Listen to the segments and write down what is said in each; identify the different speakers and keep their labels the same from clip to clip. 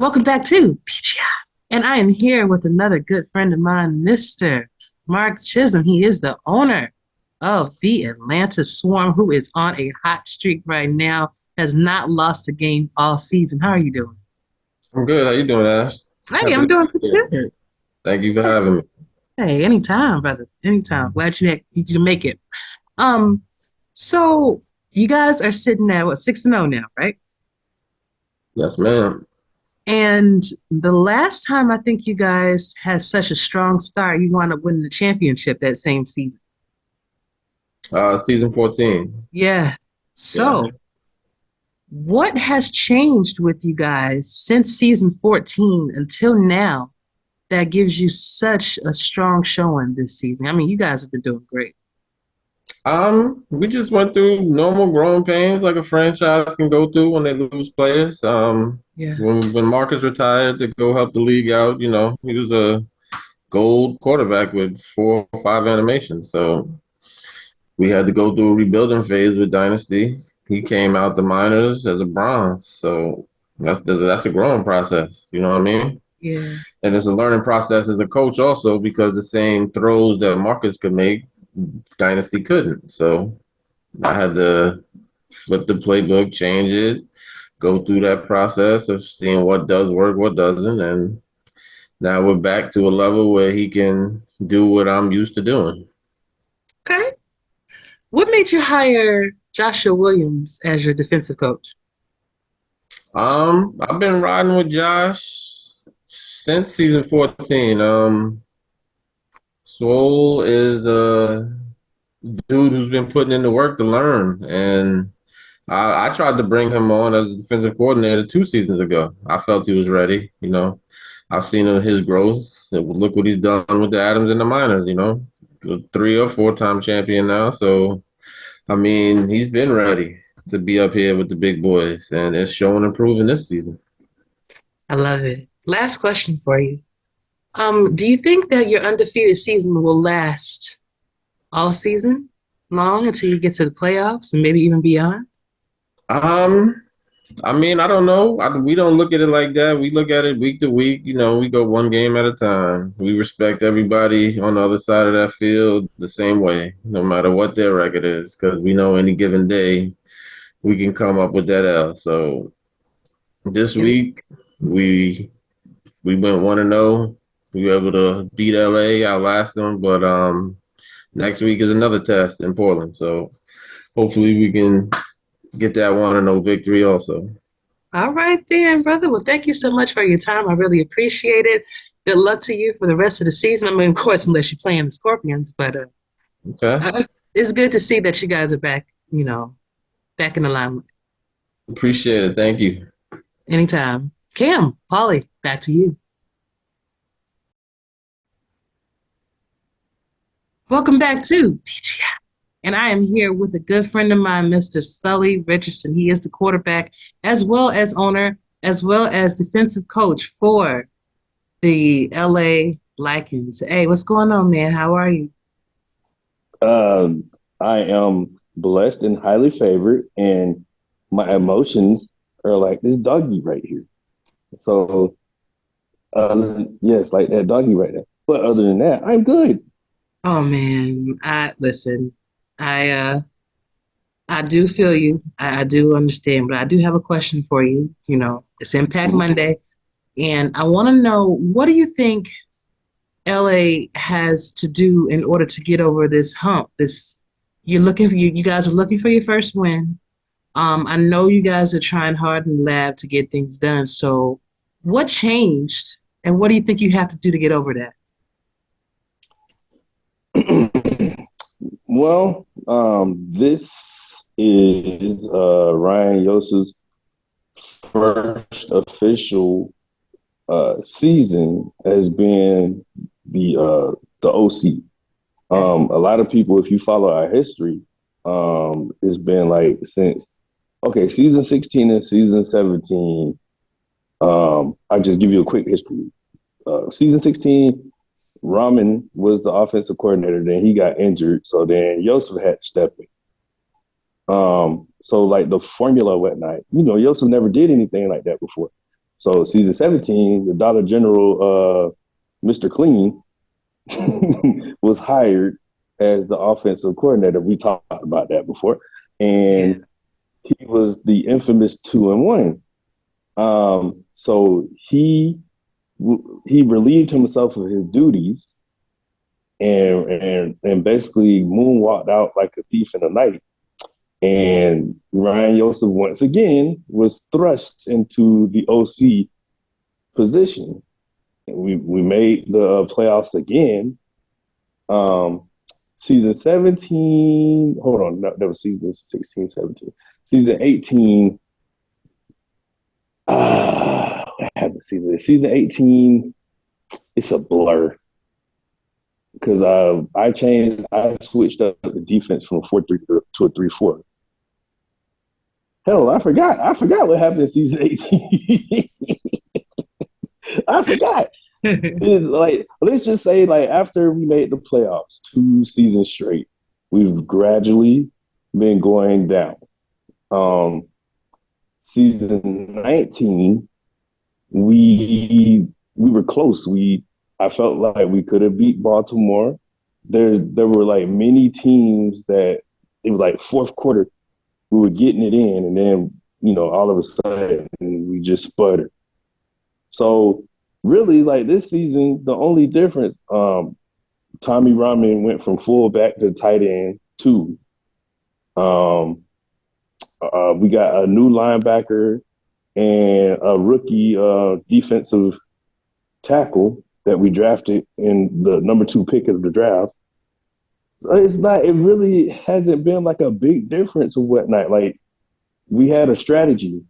Speaker 1: Welcome back to PGI. And I am here with another good friend of mine, Mr. Mark Chisholm. He is the owner of the Atlanta Swarm, who is on a hot streak right now, has not lost a game all season. How are you doing?
Speaker 2: I'm good. How you doing, Ash?
Speaker 1: Hey,
Speaker 2: Happy
Speaker 1: I'm
Speaker 2: to
Speaker 1: doing
Speaker 2: be
Speaker 1: pretty
Speaker 2: here.
Speaker 1: good.
Speaker 2: Thank you for having me.
Speaker 1: Hey, anytime, brother. Anytime. Glad you can make it. Um, so you guys are sitting at what, 6-0 now, right?
Speaker 2: Yes, ma'am.
Speaker 1: And the last time I think you guys had such a strong start, you wound up winning the championship that same season.
Speaker 2: Season 14.
Speaker 1: Yeah.
Speaker 2: Yeah.
Speaker 1: So, what has changed with you guys since season 14 until now that gives you such a strong showing this season? I mean, you guys have been doing great.
Speaker 2: We just went through normal growing pains like a franchise can go through when they lose players.
Speaker 1: Yeah.
Speaker 2: When Marcus retired to go help the league out, he was a gold quarterback with 4 or 5 animations. So we had to go through a rebuilding phase with Dynasty. He came out the minors as a bronze. So that's a growing process. You know what I mean?
Speaker 1: Yeah.
Speaker 2: And it's a learning process as a coach also because the same throws that Marcus could make, Dynasty couldn't. So I had to flip the playbook, change it, go through that process of seeing what does work, what doesn't, and now we're back to a level where he can do what I'm used to doing.
Speaker 1: Okay. What made you hire Joshua Williams as your defensive coach?
Speaker 2: I've been riding with Josh since season 14. Swole is a dude who's been putting in the work to learn, and I tried to bring him on as a defensive coordinator 2 seasons ago. I felt he was ready. I've seen his growth. Look what he's done with the Adams and the Miners. 3 or 4 time champion now. So I mean, he's been ready to be up here with the big boys, and it's showing and proving this season.
Speaker 1: I love it. Last question for you. Do you think that your undefeated season will last all season long until you get to the playoffs and maybe even beyond?
Speaker 2: Um, I mean, I don't know. We don't look at it like that. We look at it week to week. We go one game at a time. We respect everybody on the other side of that field the same way, no matter what their record is, because we know any given day we can come up with that L. So this
Speaker 1: Yeah.
Speaker 2: week we went 1-0. We were able to beat LA, outlast them, but next week is another test in Portland. So hopefully we can get that 1-0 victory also.
Speaker 1: All right then, brother. Well, thank you so much for your time. I really appreciate it. Good luck to you for the rest of the season. I mean, of course, unless you're playing the Scorpions, but
Speaker 2: Okay.
Speaker 1: it's good to see that you guys are back, back in the limelight.
Speaker 2: Appreciate it. Thank you.
Speaker 1: Anytime. Cam, Polly, back to you. Welcome back to PGI. And I am here with a good friend of mine, Mr. Sully Richardson. He is the quarterback, as well as owner, as well as defensive coach for the LA Lycans. Hey, what's going on, man? How are you?
Speaker 3: Um, I am blessed and highly favored, and my emotions are like this doggy right here. So, yes, like that doggy right there. But other than that, I'm good.
Speaker 1: Oh man, I listen. I I do feel you. I do understand, but I do have a question for you. It's Impact Monday, and I want to know, what do you think LA has to do in order to get over this hump? This you're looking for you guys are looking for your first win. I know you guys are trying hard in the lab to get things done. So what changed and what do you think you have to do to get over that?
Speaker 3: Well, this is Ryan Yosef's first official season as being the OC. A lot of people, if you follow our history, it's been like since season 16 and season 17. I'll just give you a quick history. Season 16, Ramen was the offensive coordinator. Then he got injured, so then Yosef had to step in. So like the formula whatnot, Yosef never did anything like that before. So season 17, the Dollar General, Mr. Clean, was hired as the offensive coordinator. We talked about that before,
Speaker 1: Yeah.
Speaker 3: and he was the infamous 2-1. So he relieved himself of his duties and basically moonwalked out like a thief in the night. And Ryan Yosef once again was thrust into the OC position. And we made the playoffs again. Season 17, hold on, no, that was season 16, 17. Season 18, what happened season 18, it's a blur. Because I switched up the defense from a 4-3 to a 3-4. Hell, I forgot what happened in season 18. I forgot. It's like, let's just say, like, after we made the playoffs 2 seasons straight, we've gradually been going down. Season 19, we were close. I felt like we could have beat Baltimore. There were like many teams that it was like fourth quarter we were getting it in, and then all of a sudden we just sputtered. So really, like this season, the only difference, Tommy Rahman went from fullback to tight end too. We got a new linebacker and a rookie defensive tackle that we drafted in the number 2 pick of the draft. So it really hasn't been like a big difference or whatnot. Like we had a strategy.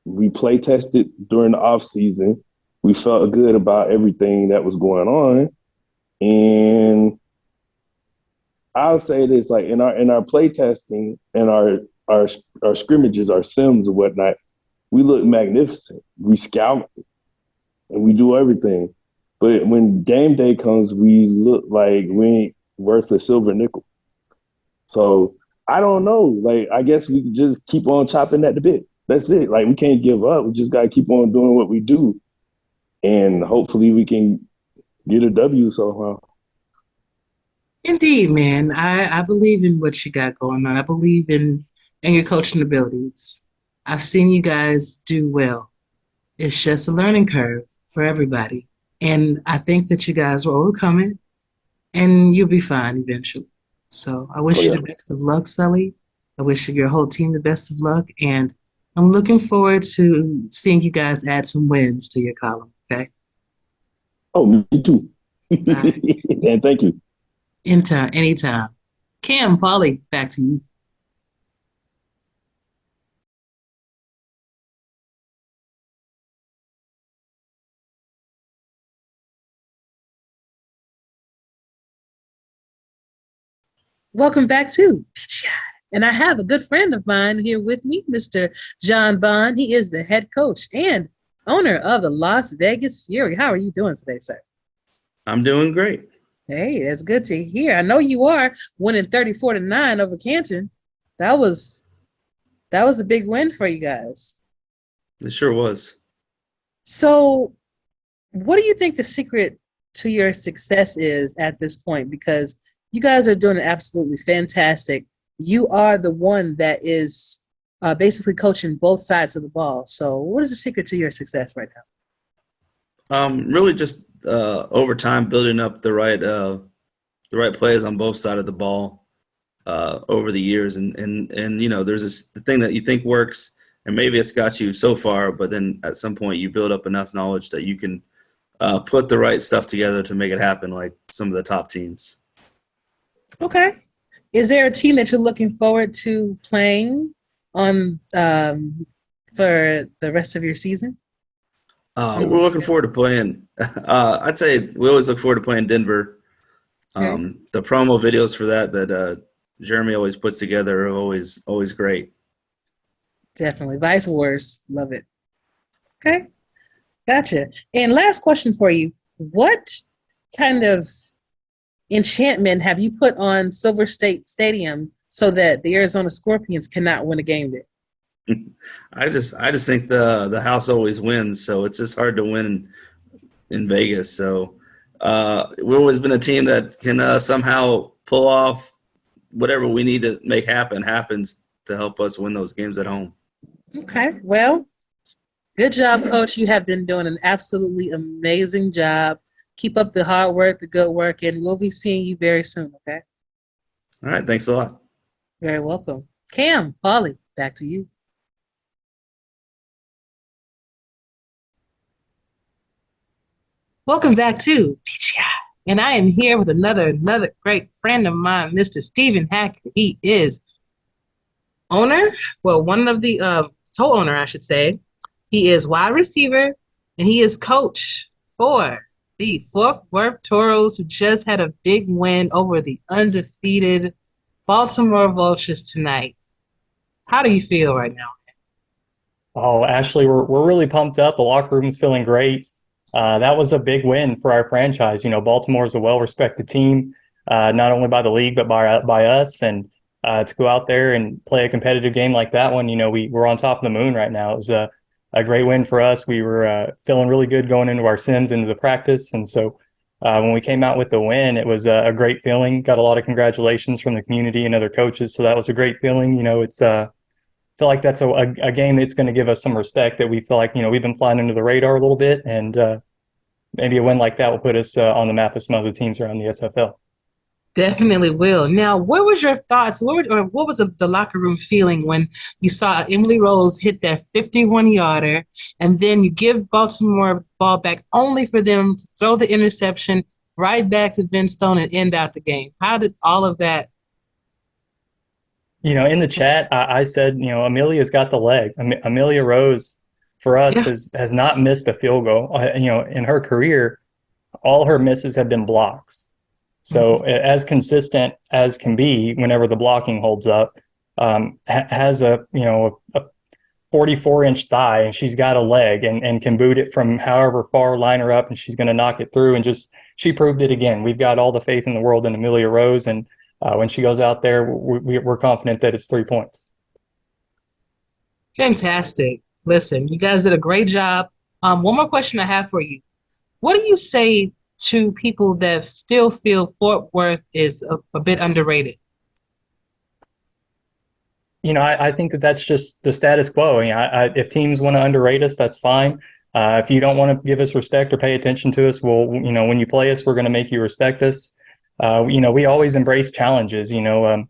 Speaker 3: We play tested during the off season. We felt good about everything that was going on. And I'll say this, like in our play testing and our scrimmages, our sims or whatnot, we look magnificent. We scout and we do everything. But when game day comes, we look like we ain't worth a silver nickel. So I don't know. Like I guess we just keep on chopping at the bit. That's it. Like we can't give up. We just gotta keep on doing what we do. And hopefully we can get a W somehow.
Speaker 1: Indeed, man. I believe in what you got going on. I believe in your coaching abilities. I've seen you guys do well. It's just a learning curve for everybody. And I think that you guys will overcome it and you'll be fine eventually. So I
Speaker 3: Oh
Speaker 1: wish you
Speaker 3: yeah.
Speaker 1: the best of luck, Sully. I wish your whole team the best of luck. And I'm looking forward to seeing you guys add some wins to your column. Okay.
Speaker 3: Oh, me too.
Speaker 1: All right.
Speaker 3: And thank you.
Speaker 1: Anytime. Cam, Polly, back to you. Welcome back to PGI. And I have a good friend of mine here with me, Mr. Jon Bond. He is the head coach and owner of the Las Vegas Fury. How are you doing today, sir?
Speaker 4: I'm doing great.
Speaker 1: Hey, that's good to hear. I know you are winning 34-9 over Canton. That was a big win for you guys.
Speaker 4: It sure was.
Speaker 1: So, what do you think the secret to your success is at this point? Because you guys are doing absolutely fantastic. You are the one that is basically coaching both sides of the ball. So, what is the secret to your success right now?
Speaker 4: Really just over time building up the right plays on both sides of the ball over the years, and there's this thing that you think works, and maybe it's got you so far, but then at some point you build up enough knowledge that you can put the right stuff together to make it happen, like some of the top teams.
Speaker 1: Okay. Is there a team that you're looking forward to playing on for the rest of your season?
Speaker 4: We're looking forward to playing. I'd say we always look forward to playing Denver.
Speaker 1: Okay.
Speaker 4: The promo videos for that Jeremy always puts together are always great.
Speaker 1: Definitely. Vice Wars. Love it. Okay. Gotcha. And last question for you. What kind of enchantment have you put on Silver State Stadium so that the Arizona Scorpions cannot win a game there?
Speaker 4: I just think the house always wins, so it's just hard to win in Vegas. So we've always been a team that can somehow pull off whatever we need to make happens to help us win those games at home.
Speaker 1: Okay, well, good job, Coach. You have been doing an absolutely amazing job. Keep up the hard work, the good work, and we'll be seeing you very soon, okay?
Speaker 4: All right, thanks a lot.
Speaker 1: Very welcome. Cam, Polly, back to you. Welcome back to PGI. And I am here with another great friend of mine, Mr. Stephen Hacker. He is owner, well, one of the co-owner, I should say. He is wide receiver, and he is coach for the Fort Worth Toros, who just had a big win over the undefeated Baltimore Vultures tonight. How do you feel right now?
Speaker 5: Oh, Ashley, we're really pumped up. The locker room's feeling great. That was a big win for our franchise. You know, Baltimore is a well-respected team, not only by the league but by us. And to go out there and play a competitive game like that one, you know, we're on top of the moon right now. It was a great win for us. We were feeling really good going into our sims, into the practice, and so when we came out with the win, it was a great feeling. Got a lot of congratulations from the community and other coaches, so that was a great feeling. You know, it's feel like that's a game that's going to give us some respect, that we feel like, you know, we've been flying under the radar a little bit, and maybe a win like that will put us on the map with some other teams around the SFL.
Speaker 1: Definitely will. Now, what was your thoughts? What was the locker room feeling when you saw Emily Rose hit that 51-yarder, and then you give Baltimore ball back only for them to throw the interception right back to Vince Stone and end out the game? How did all of that?
Speaker 5: You know, in the chat, I said, you know, Amelia's got the leg. Amelia Rose, for us,
Speaker 1: Yeah.
Speaker 5: has not missed a field goal. You know, in her career, all her misses have been blocks. So as consistent as can be, whenever the blocking holds up, has a 44-inch thigh, and she's got a leg, and can boot it from however far, line her up, and she's going to knock it through. And just, she proved it again. We've got all the faith in the world in Amelia Rose, and when she goes out there, we're confident that it's 3 points.
Speaker 1: Fantastic. Listen, you guys did a great job. One more question I have for you. What do you say to people that still feel Fort Worth is a bit underrated?
Speaker 5: You know, I think that's just the status quo. You know, if teams want to underrate us, that's fine. If you don't want to give us respect or pay attention to us, well, you know, when you play us, we're going to make you respect us. You know, we always embrace challenges. You know,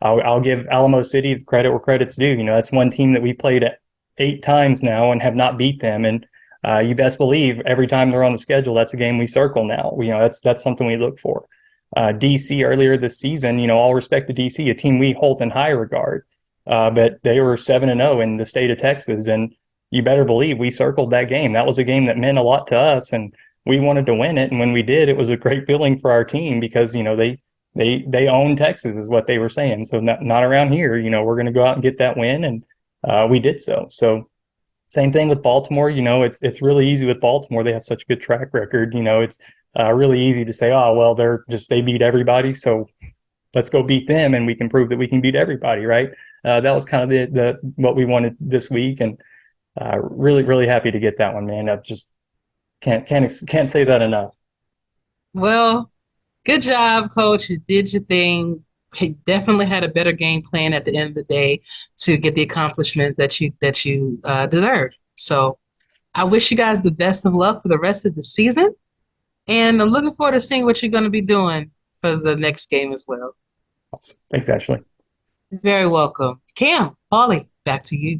Speaker 5: I'll give Alamo City credit where credit's due. You know, that's one team that we played 8 times now and have not beat them. And you best believe every time they're on the schedule, that's a game we circle now. You know, that's something we look for. DC earlier this season, you know, all respect to DC, a team we hold in high regard. But they were 7-0 in the state of Texas, and you better believe we circled that game. That was a game that meant a lot to us, and we wanted to win it. And when we did, it was a great feeling for our team, because, you know, they own Texas is what they were saying. So not around here, you know, we're going to go out and get that win, and we did so. So same thing with Baltimore. You know, it's really easy with Baltimore. They have such a good track record. You know, it's really easy to say, oh, well, they beat everybody, so let's go beat them, and we can prove that we can beat everybody, right? That was kind of the what we wanted this week, and really happy to get that one, man. I just can't say that enough.
Speaker 1: Well, good job, Coach. You did your thing. He definitely had a better game plan at the end of the day to get the accomplishment that you deserved. So I wish you guys the best of luck for the rest of the season, and I'm looking forward to seeing what you're going to be doing for the next game as well.
Speaker 5: Awesome. Thanks, Ashley.
Speaker 1: Very welcome. Cam, Polly, back to you.